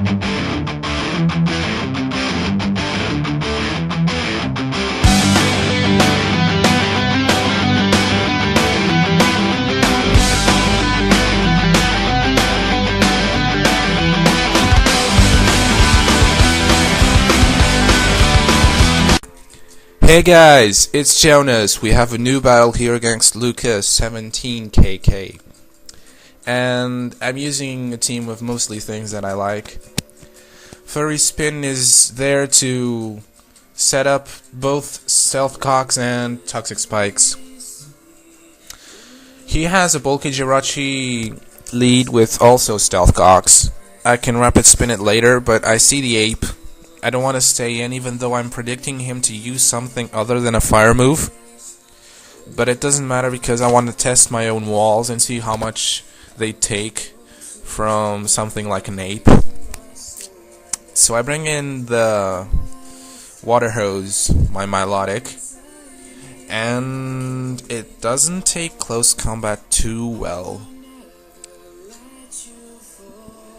Hey guys, it's Jonas. We have a new battle here against Lucas17kk. And I'm using a team with mostly things that I like. Furry Spin is there to set up both Stealth Cocks and Toxic Spikes. He has a bulky Jirachi lead with also Stealth Cocks. I can Rapid Spin it later, but I see the ape. I don't want to stay in, even though I'm predicting him to use something other than a fire move. But it doesn't matter because I want to test my own walls and see how much they take from something like an ape. So I bring in the water hose, my melodic, and it doesn't take close combat too well.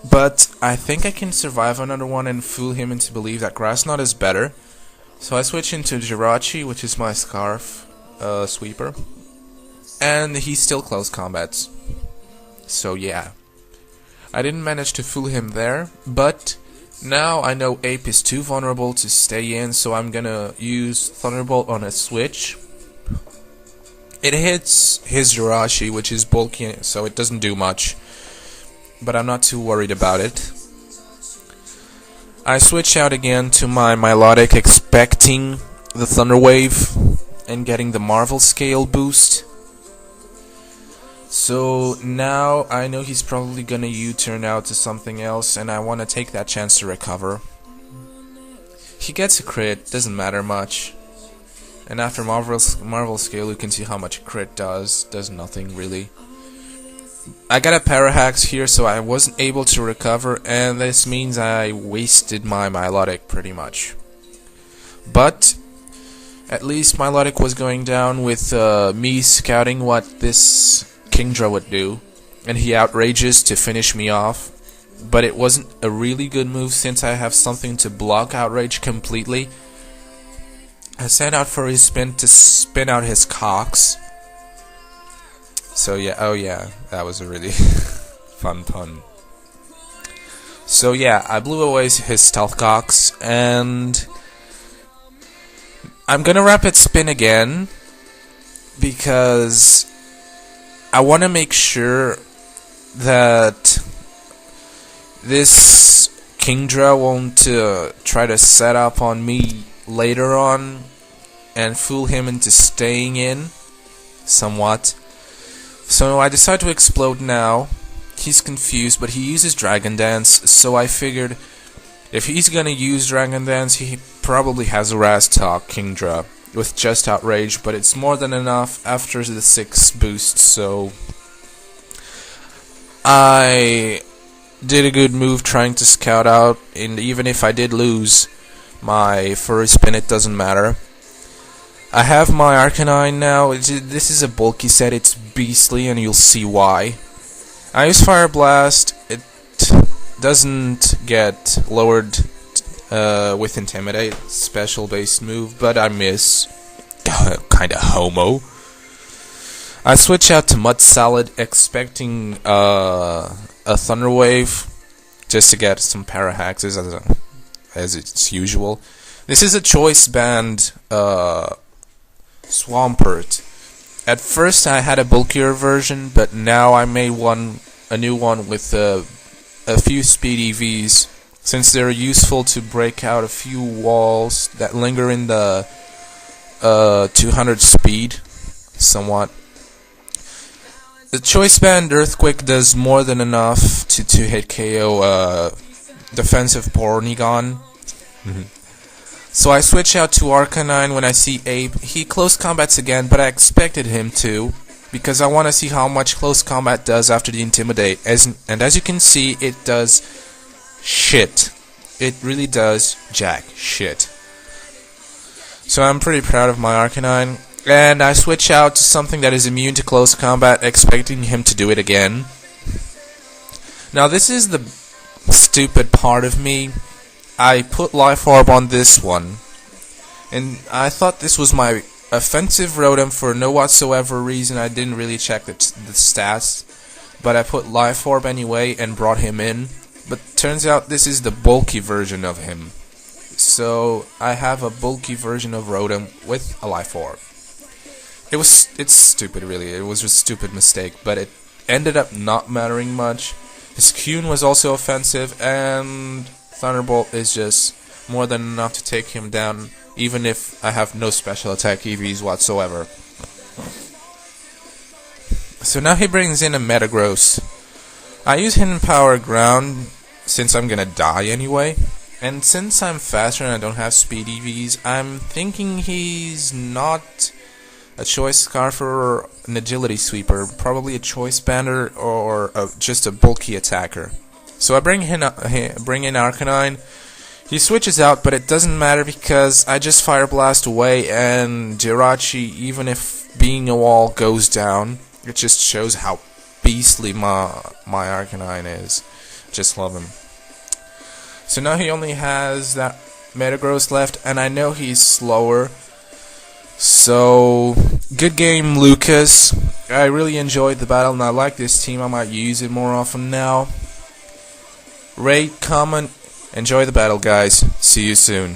But I think I can survive another one and fool him into believe that Grass Knot is better. So I switch into Jirachi, which is my Scarf sweeper. And he's still close combats. So yeah. I didn't manage to fool him there, but now I know Ape is too vulnerable to stay in, so I'm gonna use Thunderbolt on a switch. It hits his Jirachi, which is bulky, so it doesn't do much. But I'm not too worried about it. I switch out again to my melodic, expecting the Thunder Wave and getting the Marvel Scale boost. So now I know he's probably gonna U-turn out to something else, and I want to take that chance to recover. He gets a crit, doesn't matter much. And after Marvel Scale, you can see how much crit does. Does nothing really. I got a Parahax here, so I wasn't able to recover, and this means I wasted my melodic pretty much. But at least melodic was going down with me scouting what this Kingdra would do, and he outrages to finish me off. But it wasn't a really good move since I have something to block outrage completely. I sent out for his spin to spin out his cocks. So yeah, oh yeah, that was a really fun pun. So yeah, I blew away his Stealth Cocks, and I'm gonna Rapid Spin again, because I want to make sure that this Kingdra won't try to set up on me later on and fool him into staying in somewhat. So I decide to explode now. He's confused, but he uses Dragon Dance, so I figured if he's gonna use Dragon Dance, he probably has a Raztalk Kingdra with just Outrage, but it's more than enough after the 6 boosts, so I did a good move trying to scout out, and even if I did lose my Furry Spin, it doesn't matter. I have my Arcanine now. This is a bulky set, it's beastly, and you'll see why. I use Fire Blast. It doesn't get lowered with Intimidate, special based move, but I miss. Kinda homo. I switch out to Mud Salad, expecting a Thunder Wave, just to get some Parahaxes as it's usual. This is a Choice Band Swampert. At first I had a bulkier version, but now I made a new one with a few speed EVs, since they're useful to break out a few walls that linger in the 200 speed, somewhat. The Choice Band Earthquake does more than enough to hit KO defensive Porygon. So I switch out to Arcanine when I see Ape. He close combats again, but I expected him to, because I want to see how much close combat does after the Intimidate. And as you can see, it does shit. It really does jack shit. So I'm pretty proud of my Arcanine. And I switch out to something that is immune to close combat, expecting him to do it again. Now this is the stupid part of me, I put Life Orb on this one, and I thought this was my offensive Rotom for no whatsoever reason. I didn't really check the stats, but I put Life Orb anyway and brought him in. But turns out this is the bulky version of him. So I have a bulky version of Rotom with a Life Orb. It's stupid, really. It was a stupid mistake, but it ended up not mattering much. His Qn was also offensive, and Thunderbolt is just more than enough to take him down, even if I have no special attack EVs whatsoever. So now he brings in a Metagross. I use Hidden Power Ground since I'm gonna die anyway, and since I'm faster and I don't have speed EVs, I'm thinking he's not a Choice Scarf or an Agility Sweeper, probably a Choice Bander or just a bulky attacker. So I bring in Arcanine. He switches out, but it doesn't matter because I just Fire Blast away, and Jirachi, even if being a wall, goes down. It just shows how beastly my Arcanine is. Just love him. So now he only has that Metagross left, and I know he's slower. So, good game, Lucas. I really enjoyed the battle, and I like this team. I might use it more often now. Rate, comment, enjoy the battle, guys. See you soon.